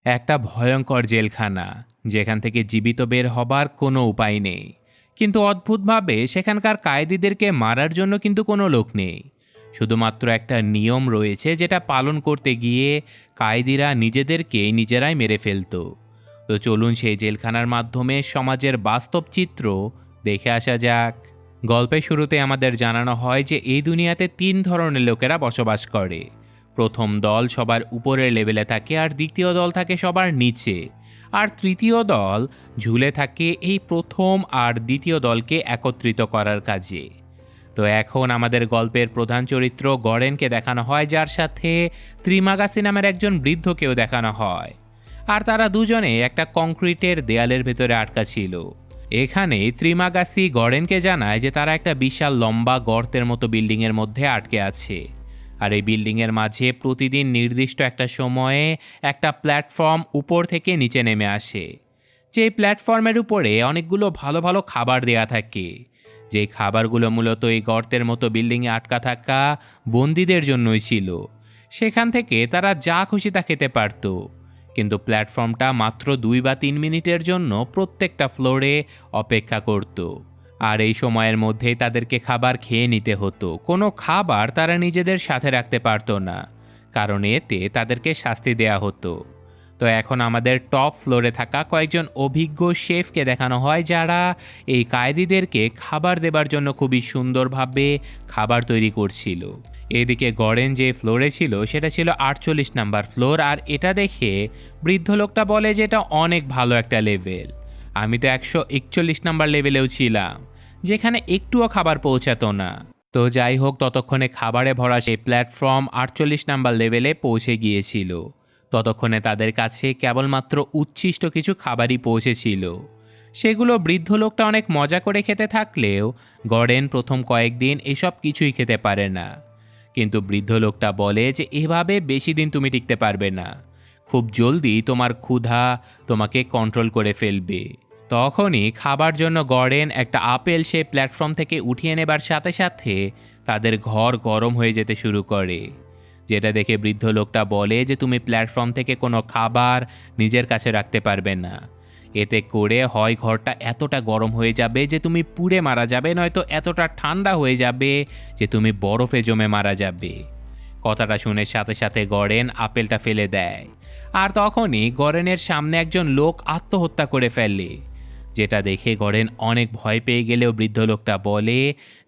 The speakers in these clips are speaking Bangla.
একটা ভয়ঙ্কর জেলখানা, যেখান থেকে জীবিত বের হবার কোনো উপায় নেই। কিন্তু অদ্ভুতভাবে সেখানকার কয়েদিদেরকে মারার জন্য কিন্তু কোনো লোক নেই। শুধুমাত্র একটা নিয়ম রয়েছে, যেটা পালন করতে গিয়ে কয়েদিরা নিজেদেরকে নিজেরাই মেরে ফেলতো। তো চলুন সেই জেলখানার মাধ্যমে সমাজের বাস্তব চিত্র দেখে আসা যাক। গল্পের শুরুতে আমাদের জানানো হয় যে এই দুনিয়াতে 3 ধরনের লোকেরা বসবাস করে। প্রথম দল সবার উপরের লেভেলে থাকে, আর দ্বিতীয় দল থাকে সবার নিচে, আর তৃতীয় দল ঝুলে থাকে এই প্রথম আর দ্বিতীয় দলকে একত্রিত করার কাজে। তো এখন আমাদের গল্পের প্রধান চরিত্র গরেনকে দেখানো হয়, যার সাথে ত্রিমাগাসি নামের একজন বৃদ্ধকেও দেখানো হয়। আর তারা দুজনে একটা কংক্রিটের দেয়ালের ভেতরে আটকা ছিল। এখানে ত্রিমাগাসি গরেনকে জানায় যে তারা একটা বিশাল লম্বা গর্তের মতো বিল্ডিংয়ের মধ্যে আটকে আছে। আর এই বিল্ডিংয়ের মাঝে প্রতিদিন নির্দিষ্ট একটা সময়ে একটা প্ল্যাটফর্ম উপর থেকে নিচে নেমে আসে। যে প্ল্যাটফর্মের উপরে অনেকগুলো ভালো ভালো খাবার দেয়া থাকে, যে খাবারগুলো মূলত এই গর্তের মতো বিল্ডিংয়ে আটকা থাকা বন্দীদের জন্যই ছিল। সেখান থেকে তারা যা খুশি তা খেতে পারত। কিন্তু প্ল্যাটফর্মটা মাত্র 2 বা 3 মিনিটের জন্য প্রত্যেকটা ফ্লোরে অপেক্ষা করত। আর এই সময়ের মধ্যেই তাদেরকে খাবার খেয়ে নিতে হতো। কোনো খাবার তারা নিজেদের সাথে রাখতে পারতো না, কারণ এতে তাদেরকে শাস্তি দেয়া হতো। তো এখন আমাদের টপ ফ্লোরে থাকা কয়েকজন অভিজ্ঞ শেফকে দেখানো হয়, যারা এই কয়েদিদেরকে খাবার দেবার জন্য খুবই সুন্দরভাবে খাবার তৈরি করছিল। এদিকে গরেন যে ফ্লোরে ছিল সেটা ছিল 48 নাম্বার ফ্লোর, আর এটা দেখে বৃদ্ধ লোকটা বলে যে এটা অনেক ভালো একটা লেভেল। আমি তো 141 নাম্বার লেভেলেও ছিলাম, যেখানে একটুও খাবার পৌঁছাতো না। তো যাই হোক, ততক্ষণে খাবারে ভরা সেই প্ল্যাটফর্ম 48 নাম্বার লেভেলে পৌঁছে গিয়েছিল। ততক্ষণে তাদের কাছে কেবলমাত্র উচ্ছিষ্ট কিছু খাবারই পৌঁছেছিল। সেগুলো বৃদ্ধ লোকটা অনেক মজা করে খেতে থাকলেও গরেন প্রথম কয়েকদিন এসব কিছুই খেতে পারে না। কিন্তু বৃদ্ধ লোকটা বলে যে এভাবে বেশি দিন তুমি টিকতে পারবে না, খুব জলদি তোমার ক্ষুধা তোমাকে কন্ট্রোল করে ফেলবে। তখনই খাবার জন্য গরেন একটা আপেল সে প্ল্যাটফর্ম থেকে উঠিয়ে নেবার সাথে সাথে তাদের ঘর গরম হয়ে যেতে শুরু করে। যেটা দেখে বৃদ্ধ লোকটা বলে যে তুমি প্ল্যাটফর্ম থেকে কোনো খাবার নিজের কাছে রাখতে পারবে না। এতে করে হয় ঘরটা এতটা গরম হয়ে যাবে যে তুমি পুড়ে মারা যাবে, নয়তো এতটা ঠান্ডা হয়ে যাবে যে তুমি বরফে জমে মারা যাবে। কথাটা শুনে সাথে সাথে গরেন আপেলটা ফেলে দেয়। আর তখনই গরেনের সামনে একজন লোক আত্মহত্যা করে ফেলে। যেটা দেখে গরেন অনেক ভয় পেয়ে গেলেও বৃদ্ধ লোকটা বলে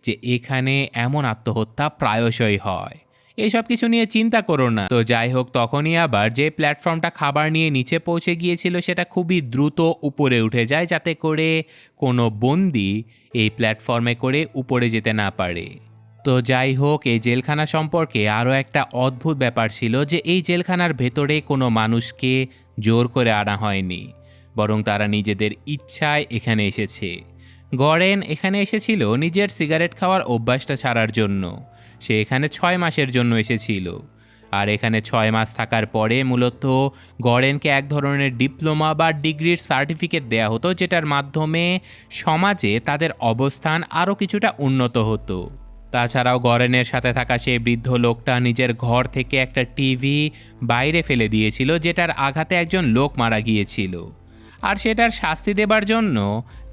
যে এখানে এমন আত্মহত্যা প্রায়শই হয়, এইসব কিছু নিয়ে চিন্তা করো না। তো যাই হোক, তখনই আবার যে প্ল্যাটফর্মটা খাবার নিয়ে নিচে পৌঁছে গিয়েছিল সেটা খুবই দ্রুত উপরে উঠে যায়, যাতে করে কোনো বন্দি এই প্ল্যাটফর্মে করে উপরে যেতে না পারে। তো যাই হোক, এই জেলখানা সম্পর্কে আরও একটা অদ্ভুত ব্যাপার ছিল যে এই জেলখানার ভেতরে কোনো মানুষকে জোর করে আনা হয়নি, বরং তারা নিজেদের ইচ্ছায় এখানে এসেছে। গরেন এখানে এসেছিল নিজের সিগারেট খাওয়ার অভ্যাসটা ছাড়ার জন্য। সে এখানে 6 মাসের জন্য এসেছিল। আর এখানে 6 মাস থাকার পরে মূলত গরেনকে এক ধরনের ডিপ্লোমা বা ডিগ্রির সার্টিফিকেট দেয়া হতো, যেটার মাধ্যমে সমাজে তাদের অবস্থান আরও কিছুটা উন্নত হতো। তাছাড়াও গরেনের সাথে থাকা সেই বৃদ্ধ লোকটা নিজের ঘর থেকে একটা টিভি বাইরে ফেলে দিয়েছিল, যেটার আঘাতে একজন লোক মারা গিয়েছিল। আর সেটার শাস্তি দেবার জন্য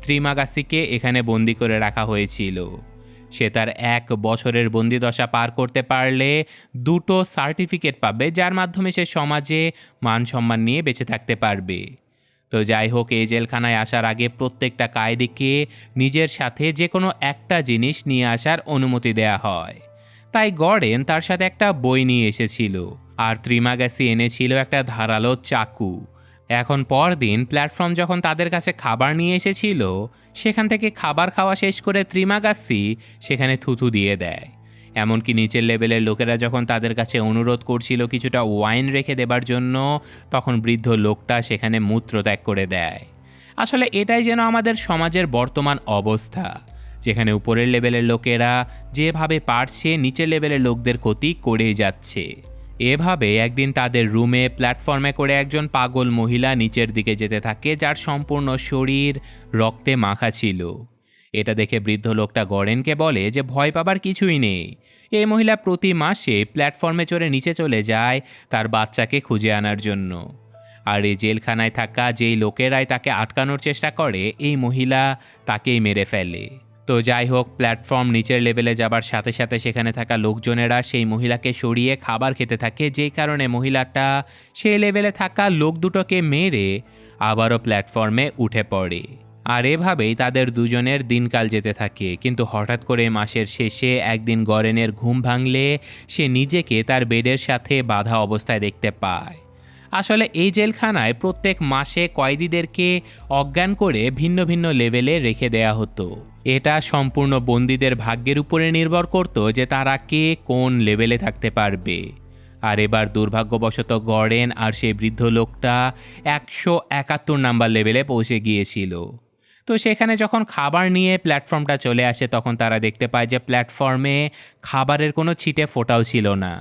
ত্রিমাগাসিকে এখানে বন্দি করে রাখা হয়েছিল। সে তার 1 বছরের বন্দিদশা পার করতে পারলে 2টো সার্টিফিকেট পাবে, যার মাধ্যমে সে সমাজে মান সম্মান নিয়ে বেঁচে থাকতে পারবে। তো যাই হোক, এই জেলখানায় আসার আগে প্রত্যেকটা কয়েদিকে নিজের সাথে যে কোনো একটা জিনিস নিয়ে আসার অনুমতি দেয়া হয়। তাই গরেন তার সাথে একটা বই নিয়ে এসেছিল, আর ত্রিমাগাসি এনেছিল একটা ধারালো চাকু। এখন পরদিন প্ল্যাটফর্ম যখন তাদের কাছে খাবার নিয়ে এসেছিল, সেখান থেকে খাবার খাওয়া শেষ করে ত্রিমাগাসি সেখানে থুথু দিয়ে দেয়। এমনকি নিচের লেভেলের লোকেরা যখন তাদের কাছে অনুরোধ করছিল কিছুটা ওয়াইন রেখে দেবার জন্য, তখন বৃদ্ধ লোকটা সেখানে মূত্রত্যাগ করে দেয়। আসলে এটাই যেন আমাদের সমাজের বর্তমান অবস্থা, যেখানে উপরের লেভেলের লোকেরা যেভাবে পারছে নিচের লেভেলের লোকদের ক্ষতি করেই যাচ্ছে। এভাবে একদিন তাদের রুমে প্ল্যাটফর্মে করে একজন পাগল মহিলা নিচের দিকে যেতে থাকে, যার সম্পূর্ণ শরীর রক্তে মাখা ছিল। এটা দেখে বৃদ্ধ লোকটা গরেনকে বলে যে ভয় পাবার কিছুই নেই। এই মহিলা প্রতি মাসে প্ল্যাটফর্মে চড়ে নিচে চলে যায় তার বাচ্চাকে খুঁজে আনার জন্য। আর এই জেলখানায় থাকা যেই লোকেরাই তাকে আটকানোর চেষ্টা করে এই মহিলা তাকেই মেরে ফেলে। তো যাই হোক, প্ল্যাটফর্ম নিচের লেভেলে যাবার সাথে সাথে সেখানে থাকা লোকজনেরা সেই মহিলাকে সরিয়ে খাবার খেতে থাকে, যেই কারণে মহিলাটা সেই লেভেলে থাকা লোক দুটোকে মেরে আবারও প্ল্যাটফর্মে উঠে পড়ে। আর এভাবেই তাদের দুজনের দিনকাল যেতে থাকে। কিন্তু হঠাৎ করে মাসের শেষে একদিন গরেনের ঘুম ভাঙলে সে নিজেকে তার বেডের সাথে বাঁধা অবস্থায় দেখতে পায়। আসলে এই জেলখানায় প্রত্যেক মাসে কয়েদিদেরকে অজ্ঞান করে ভিন্ন ভিন্ন লেভেলে রেখে দেয়া হতো। এটা সম্পূর্ণ বন্দীদের ভাগ্যের উপরে নির্ভর করত যে তারা কে কোন লেভেলে থাকতে পারবে। আর এবার দুর্ভাগ্যবশত গরেন আর সেই বৃদ্ধ লোকটা 171 নাম্বার লেভেলে পৌঁছে গিয়েছিল। তো সেখানে যখন খাবার নিয়ে প্ল্যাটফর্মটা চলে আসে তখন তারা দেখতে পায় যে প্ল্যাটফর্মে খাবারের কোনো ছিটে ফোঁটাও ছিল না।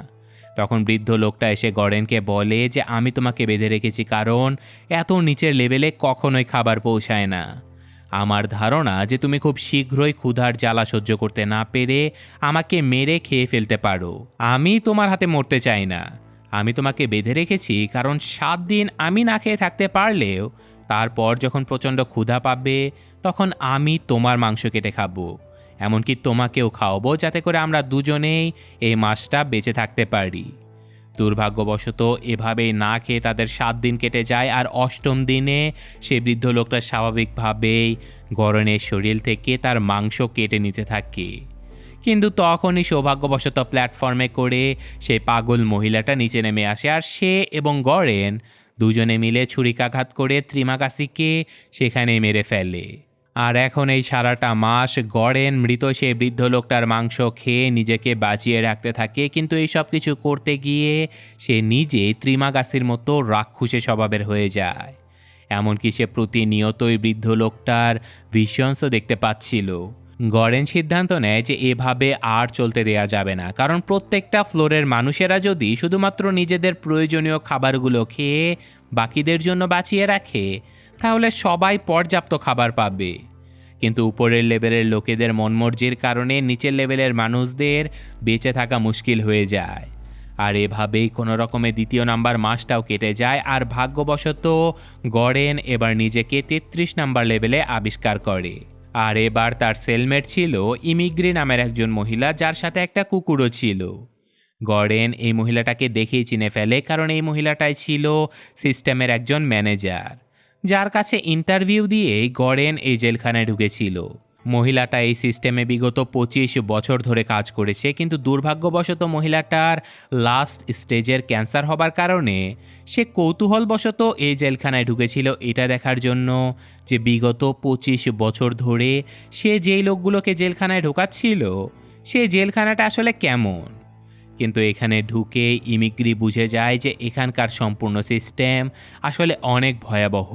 তখন বৃদ্ধ লোকটা এসে গরেনকে বলে যে আমি তোমাকে বেঁধে রেখেছি কারণ এত নিচের লেভেলে কখনোই খাবার পৌঁছায় না। আমার ধারণা যে তুমি খুব শীঘ্রই ক্ষুধার জ্বালা সহ্য করতে না পেরে আমাকে মেরে খেয়ে ফেলতে পারো। আমি তোমার হাতে মরতে চাই না। আমি তোমাকে বেঁধে রেখেছি কারণ 7 দিন আমি না খেয়ে থাকতে পারলেও তারপর যখন প্রচণ্ড ক্ষুধা পাবে তখন আমি তোমার মাংস কেটে খাবো, এমনকি তোমাকেও খাওয়াবো, যাতে করে আমরা দুজনেই এই মাসটা বেঁচে থাকতে পারি। দুর্ভাগ্যবশত এভাবেই না খেয়ে তাদের 7 দিন কেটে যায়। আর 8ম দিনে সে বৃদ্ধ লোকটা স্বাভাবিকভাবেই গরনের শরীর থেকে তার মাংস কেটে নিতে থাকে। কিন্তু তখনই সৌভাগ্যবশত প্ল্যাটফর্মে করে সেই পাগল মহিলাটা নিচে নেমে আসে আর সে এবং গরেন দুজনে মিলে ছুরিকাঘাত করে ত্রিমাকাসিকে সেখানেই মেরে ফেলে। আর এখন এই সারাটা মাস গরেন মৃত সেই বৃদ্ধ লোকটার মাংস খেয়ে নিজেকে বাঁচিয়ে রাখতে থাকে। কিন্তু এই সব কিছু করতে গিয়ে সে নিজে ত্রিমাগাসির মতো রাক্ষসে স্বভাবের হয়ে যায়। এমনকি সে প্রতিনিয়তই বৃদ্ধ লোকটার ভিশনসও দেখতে পাচ্ছিল। গরেন সিদ্ধান্ত নেয় যে এভাবে আর চলতে দেয়া যাবে না, কারণ প্রত্যেকটা ফ্লোরের মানুষেরা যদি শুধুমাত্র নিজেদের প্রয়োজনীয় খাবারগুলো খেয়ে বাকিদের জন্য বাঁচিয়ে রাখে তাহলে সবাই পর্যাপ্ত খাবার পাবে। কিন্তু উপরের লেভেলের লোকেদের মনমর্জির কারণে নিচের লেভেলের মানুষদের বেঁচে থাকা মুশকিল হয়ে যায়। আর এভাবেই কোনো রকমে 2য় নাম্বার মাসটাও কেটে যায়। আর ভাগ্যবশত গরেন এবার নিজেকে 33 নাম্বার লেভেলে আবিষ্কার করে। আর এবার তার সেলমেট ছিল ইমিগ্রি নামের একজন মহিলা, যার সাথে একটা কুকুরও ছিল। গরেন এই মহিলাটাকে দেখেই চিনে ফেলে, কারণ এই মহিলাটাই ছিল সিস্টেমের একজন ম্যানেজার, যার কাছে ইন্টারভিউ দিয়েই গরেন এই জেলখানায় ঢুকেছিল। মহিলাটা এই সিস্টেমে বিগত 25 বছর ধরে কাজ করেছে, কিন্তু দুর্ভাগ্যবশত মহিলাটার লাস্ট স্টেজের ক্যান্সার হবার কারণে সে কৌতূহলবশত এই জেলখানায় ঢুকেছিল এটা দেখার জন্য যে বিগত 25 বছর ধরে সে যেই লোকগুলোকে জেলখানায় ঢোকাচ্ছিল সে জেলখানাটা আসলে কেমন। কিন্তু এখানে ঢুকে ইমিগ্রি বুঝে যায় যে এখানকার সম্পূর্ণ সিস্টেম আসলে অনেক ভয়াবহ।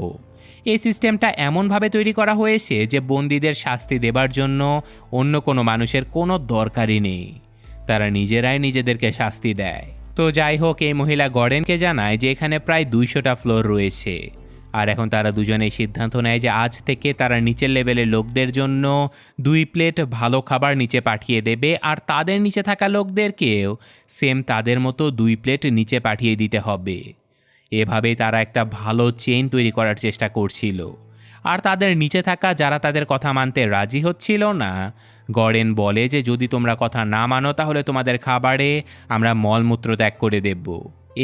এই সিস্টেমটা এমনভাবে তৈরি করা হয়েছে যে বন্দীদের শাস্তি দেবার জন্য অন্য কোনো মানুষের কোনো দরকারই নেই, তারা নিজেরাই নিজেদেরকে শাস্তি দেয়। তো যাই হোক, এই মহিলা গরেনকে জানায় যে এখানে প্রায় 200টা ফ্লোর রয়েছে। আর এখন তারা দুজনেই সিদ্ধান্ত নেয় যে আজ থেকে তারা নিচের লেভেলের লোকদের জন্য 2 প্লেট ভালো খাবার নিচে পাঠিয়ে দেবে, আর তাদের নিচে থাকা লোকদেরকেও সেম তাদের মতো 2 প্লেট নিচে পাঠিয়ে দিতে হবে। এভাবেই তারা একটা ভালো চেইন তৈরি করার চেষ্টা করছিল। আর তাদের নিচে থাকা যারা তাদের কথা মানতে রাজি হচ্ছিল না, গরেন বলে যে যদি তোমরা কথা না মানো তাহলে তোমাদের খাবারে আমরা মলমূত্র ত্যাগ করে দেব।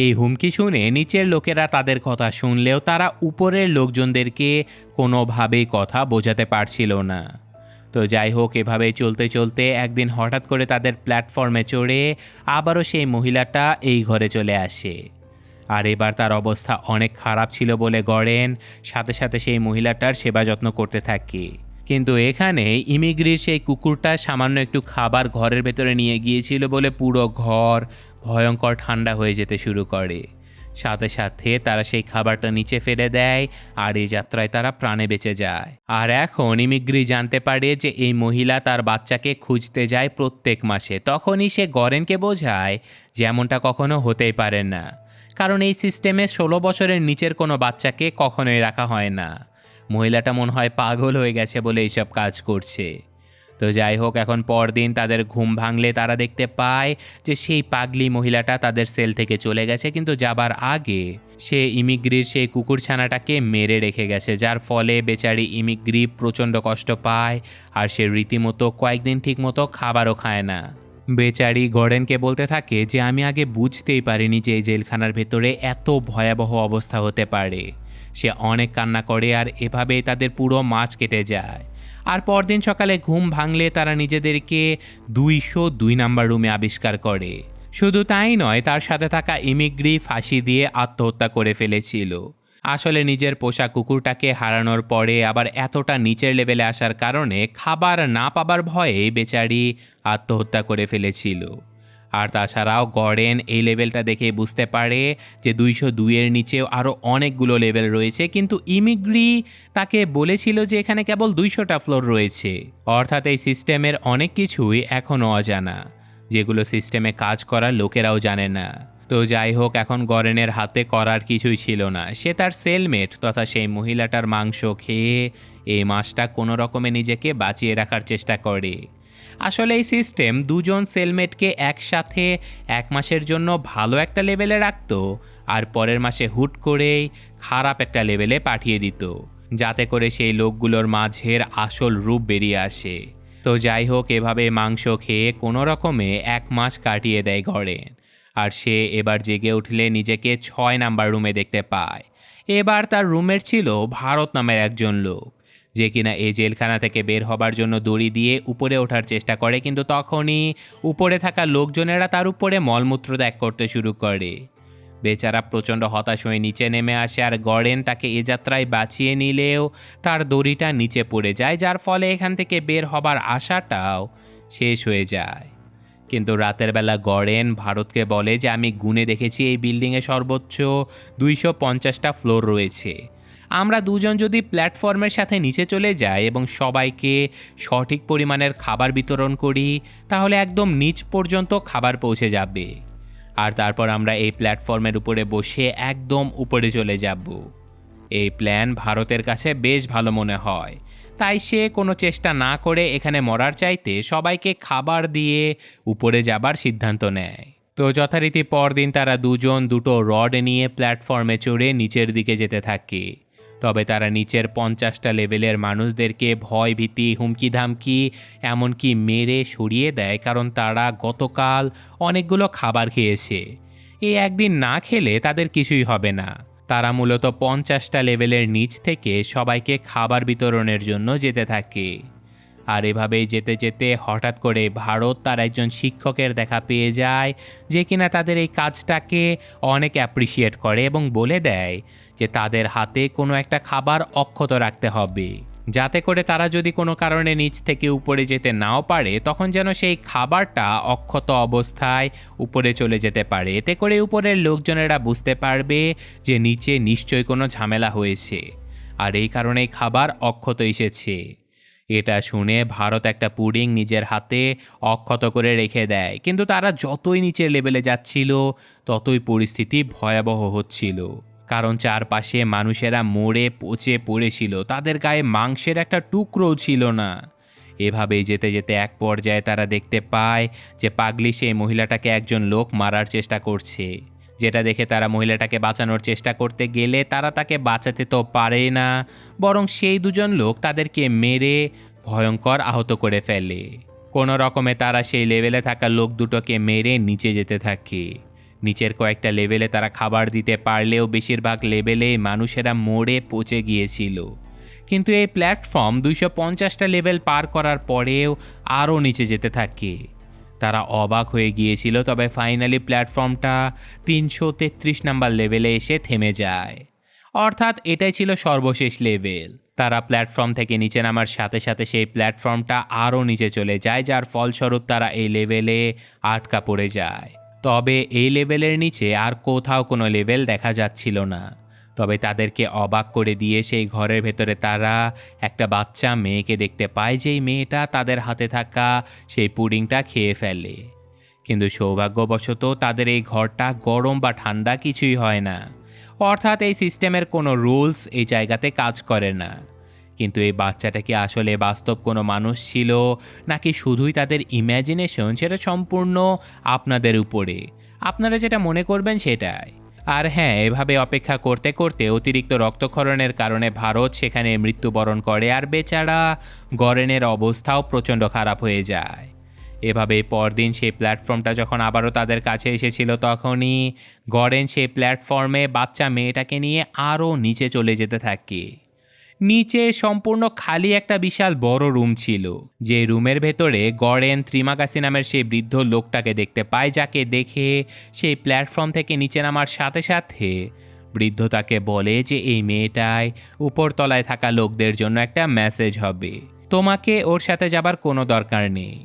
এই হুমকি শুনে নিচের লোকেরা তাদের কথা শুনলেও তারা উপরের লোকজনদেরকে কোনোভাবেই কথা বোঝাতে পারছিল না। তো যাই হোক, এভাবেই চলতে চলতে একদিন হঠাৎ করে তাদের প্ল্যাটফর্মে চড়ে আবারও সেই মহিলাটা এই ঘরে চলে আসে। আর এবার তার অবস্থা অনেক খারাপ ছিল বলে গরেন সাথে সাথে সেই মহিলাটার সেবা যত্ন করতে থাকে। কিন্তু এখানে ইমিগ্রির সেই কুকুরটা সামান্য একটু খাবার ঘরের ভেতরে নিয়ে গিয়েছিল বলে পুরো ঘর ভয়ঙ্কর ঠান্ডা হয়ে যেতে শুরু করে। সাথে সাথে তারা সেই খাবারটা নিচে ফেলে দেয়, আর এই যাত্রায় তারা প্রাণে বেঁচে যায়। আর এখন ইমিগ্রি জানতে পারে যে এই মহিলা তার বাচ্চাকে খুঁজতে যায় প্রত্যেক মাসে। তখনই সে গরেনকে বোঝায় যেমনটা কখনো হতেই পারে না, কারণ এই সিস্টেমে 16 বছরের নিচের কোনো বাচ্চাকে কখনোই রাখা হয় না। মহিলাটা মনে হয় পাগল হয়ে গেছে বলে এইসব কাজ করছে। তো যাই হোক, এখন পরদিন তাদের ঘুম ভাঙলে তারা দেখতে পায় যে সেই পাগলি মহিলাটা তাদের সেল থেকে চলে গেছে, কিন্তু যাবার আগে সে ইমিগ্রির সেই কুকুরছানাটাকে মেরে রেখে গেছে, যার ফলে বেচারি ইমিগ্রি প্রচণ্ড কষ্ট পায় আর সে রীতিমতো কয়েকদিন ঠিকমতো খাবারও খায় না। বেচারি গর্ডেনকে বলতে থাকে যে আমি আগে বুঝতেই পারিনি যে এই জেলখানার ভেতরে এত ভয়াবহ অবস্থা হতে পারে। সে অনেক কান্না করে আর এভাবেই তাদের পুরো মাস কেটে যায়। আর পরদিন সকালে ঘুম ভাঙলে তারা নিজেদেরকে 202 নাম্বার রুমে আবিষ্কার করে। শুধু তাই নয়, তার সাথে থাকা ইমিগ্রি ফাঁসি দিয়ে আত্মহত্যা করে ফেলেছিল। আসলে নিজের পোষা কুকুরটাকে হারানোর পরে আবার এতটা নিচের লেভেলে আসার কারণে খাবার না পাবার ভয়ে বেচারি আত্মহত্যা করে ফেলেছিল। আর তাছাড়াও গর্ডেন এই লেভেলটা দেখে বুঝতে পারে যে 202-এর নিচেও আরও অনেকগুলো লেভেল রয়েছে, কিন্তু ইমিগ্রি তাকে বলেছিল যে এখানে কেবল 200টা ফ্লোর রয়েছে। অর্থাৎ এই সিস্টেমের অনেক কিছুই এখনও অজানা, যেগুলো সিস্টেমে কাজ করা লোকেরাও জানে না। তো যাই হোক, এখন গর্ডেনের হাতে করার কিছুই ছিল না। সে তার সেলমেট তথা সেই মহিলাটার মাংস খেয়ে এই মাসটা কোনো রকমে নিজেকে বাঁচিয়ে রাখার চেষ্টা করে। আসলে এই সিস্টেম দুজন সেলমেটকে একসাথে 1 মাসের জন্য ভালো একটা লেভেলে রাখতো আর পরের মাসে হুট করেই খারাপ একটা লেভেলে পাঠিয়ে দিত, যাতে করে সেই লোকগুলোর মাঝের আসল রূপ বেরিয়ে আসে। তো যাই হোক, এভাবে মাংস খেয়ে কোনো রকমে 1 মাস কাটিয়ে দেয় গর্ডেন। আর সে এবার জেগে উঠলে নিজেকে 6 নাম্বার রুমে দেখতে পায়। এবার তার রুমের ছিল ভারত নামের একজন লোক, যে কিনা এই জেলখানা থেকে বের হবার জন্য দড়ি দিয়ে উপরে ওঠার চেষ্টা করে, কিন্তু তখনই উপরে থাকা লোকজনেরা তার উপরে মলমূত্র ত্যাগ করতে শুরু করে। বেচারা প্রচণ্ড হতাশ হয়ে নিচে নেমে আসে আর গর্ডেন তাকে এ যাত্রায় বাঁচিয়ে নিলেও তার দড়িটা নিচে পড়ে যায়, যার ফলে এখান থেকে বের হবার আশাটাও শেষ হয়ে যায়। কিন্তু রাতের বেলা গর্ডেন ভারতকে বলে যে আমি গুনে দেখেছি এই বিল্ডিংয়ে সর্বোচ্চ 250টা ফ্লোর রয়েছে। আমরা দুজন যদি প্ল্যাটফর্মের সাথে নিচে চলে যাই এবং সবাইকে সঠিক পরিমাণের খাবার বিতরণ করি, তাহলে একদম নিচ পর্যন্ত খাবার পৌঁছে যাবে। আর তারপর আমরা এই প্ল্যাটফর্মের উপরে বসে একদম উপরে চলে যাব। এই প্ল্যান ভারতের কাছে বেশ ভালো মনে হয়, তাই সে কোনো চেষ্টা না করে এখানে মরার চাইতে সবাইকে খাবার দিয়ে উপরে যাবার সিদ্ধান্ত নেয়। তো যথারীতি পরদিন তারা দুজন দুটো রড নিয়ে প্ল্যাটফর্মে চড়ে নিচের দিকে যেতে থাকে। তবে তারা নিচের 50টা লেভেলের মানুষদেরকে ভয় ভীতি হুমকি ধামকি এমনকি মেরে সরিয়ে দেয়, কারণ তারা গতকাল অনেকগুলো খাবার খেয়েছে। এই একদিন না খেলে তাদের কিছুই হবে না। তারা মূলত 50টা লেভেলের নিচ থেকে সবাইকে খাবার বিতরণের জন্য যেতে থাকে। আর এভাবেই যেতে যেতে হঠাৎ করে ভারত তার একজন শিক্ষকের দেখা পেয়ে যায়, যে কিনা তাদের এই কাজটাকে অনেক অ্যাপ্রিসিয়েট করে এবং বলে দেয় যে তাদের হাতে কোনো একটা খাবার অক্ষত রাখতে হবে, যাতে করে তারা যদি কোনো কারণে নিচ থেকে উপরে যেতে নাও পারে, তখন যেন সেই খাবারটা অক্ষত অবস্থায় উপরে চলে যেতে পারে। এতে করে উপরের লোকজনেরা বুঝতে পারবে যে নিচে নিশ্চয়ই কোনো ঝামেলা হয়েছে আর এই কারণেই খাবার অক্ষত এসেছে। এটা শুনে ভারত একটা পুডিং নিজের হাতে অক্ষত করে রেখে দেয়, কিন্তু তারা যতই নিচের লেভেলে যাচ্ছিল ততই পরিস্থিতি ভয়াবহ হচ্ছিল, কারণ চারপাশে মানুষেরা মরে পচে পড়েছিল, তাদের গায়ে মাংসের একটা টুকরোও ছিল না। এভাবেই যেতে যেতে এক পর্যায়ে তারা দেখতে পায় যে পাগলি সেই মহিলাটাকে একজন লোক মারার চেষ্টা করছে, যেটা দেখে তারা মহিলাটাকে বাঁচানোর চেষ্টা করতে গেলে তারা তাকে বাঁচাতে তো পারে না, বরং সেই দুজন লোক তাদেরকে মেরে ভয়ঙ্কর আহত করে ফেলে। কোনো রকমে তারা সেই লেভেলে থাকা লোক দুটোকে মেরে নিচে যেতে থাকে। নিচের কয়েকটা লেভেলে তারা খাবার দিতে পারলেও বেশিরভাগ লেভেলে মানুষেরা মরে পচে গিয়েছিল। কিন্তু এই প্ল্যাটফর্ম 250টা লেভেল পার করার পরেও আরও নিচে যেতে থাকে। তারা অবাক হয়ে গিয়েছিল, তবে ফাইনালি প্ল্যাটফর্মটা 333 নাম্বার লেভেলে এসে থেমে যায়। অর্থাৎ এটাই ছিল সর্বশেষ লেভেল। তারা প্ল্যাটফর্ম থেকে নিচে নামার সাথে সাথে সেই প্ল্যাটফর্মটা আরও নিচে চলে যায়, যার ফলস্বরূপ তারা এই লেভেলে আটকা পড়ে যায়। তবে এই লেভেলের নিচে আর কোথাও কোনো লেভেল দেখা যাচ্ছিল না। তবে তাদেরকে অবাক করে দিয়ে সেই ঘরের ভেতরে তারা একটা বাচ্চা মেয়েকে দেখতে পায়, যেই মেয়েটা তাদের হাতে থাকা সেই পুডিংটা খেয়ে ফেলে। কিন্তু সৌভাগ্যবশত তাদের এই ঘরটা গরম বা ঠান্ডা কিছুই হয় না, অর্থাৎ এই সিস্টেমের কোনো রুলস এই জায়গাতে কাজ করে না। কিন্তু এই বাচ্চাটা কি আসলে বাস্তব কোনো মানুষ ছিল নাকি শুধুই তাদের ইম্যাজিনেশন, সেটা সম্পূর্ণ আপনাদের উপরে। আপনারা যেটা মনে করবেন সেটাই। আর হ্যাঁ, এভাবে অপেক্ষা করতে করতে অতিরিক্ত রক্তক্ষরণের কারণে ভারত সেখানে মৃত্যুবরণ করে, আর বেচারা গরেনের অবস্থাও প্রচণ্ড খারাপ হয়ে যায়। এভাবে পরদিন সেই প্ল্যাটফর্মটা যখন আবারও তাদের কাছে এসেছিল, তখনই গরেন সেই প্ল্যাটফর্মে বাচ্চা মেয়েটাকে নিয়ে আরও নিচে চলে যেতে থাকে। নিচে সম্পূর্ণ খালি একটা বিশাল বড় রুম ছিল, যে রুমের ভেতরে গরেন ত্রিমাকাসি নামের সেই বৃদ্ধ লোকটাকে দেখতে পায়, যাকে দেখে সেই প্ল্যাটফর্ম থেকে নিচে নামার সাথে সাথে বৃদ্ধ তাকে বলে যে এই মেয়েটাই উপরতলায় থাকা লোকদের জন্য একটা মেসেজ হবে, তোমাকে ওর সাথে যাবার কোনো দরকার নেই।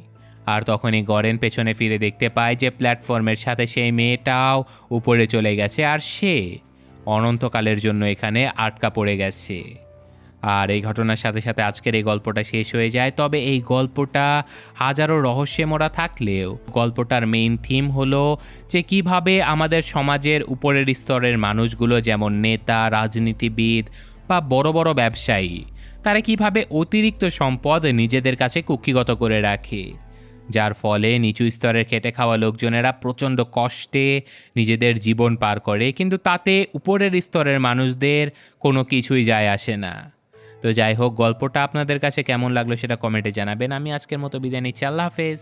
আর তখনই গরেন পেছনে ফিরে দেখতে পায় যে প্ল্যাটফর্মের সাথে সেই মেয়েটাও উপরে চলে গেছে, আর সে অনন্তকালের জন্য এখানে আটকা পড়ে গেছে। আর এই ঘটনার সাথে সাথে আজকের এই গল্পটা শেষ হয়ে যায়। তবে এই গল্পটা হাজারো রহস্যে মোড়া থাকলেও গল্পটার মেইন থিম হলো যে কিভাবে আমাদের সমাজের উপরের স্তরের মানুষগুলো, যেমন নেতা, রাজনীতিবিদ বা বড় বড় ব্যবসায়ী, তারা কিভাবে অতিরিক্ত সম্পদ নিজেদের কাছে কুক্ষিগত করে রাখে, যার ফলে নিচু স্তরের খেটে খাওয়া লোকজনেরা প্রচণ্ড কষ্টে নিজেদের জীবন পার করে, কিন্তু তাতে উপরের স্তরের মানুষদের কোনো কিছুই যায় আসে না। তো যাই হোক, গল্পটা আপনাদের কাছে কেমন লাগলো সেটা কমেন্টে জানাবেন। আমি আজকের মতো বিদায় নিচ্ছি। আল্লাহ হাফেজ।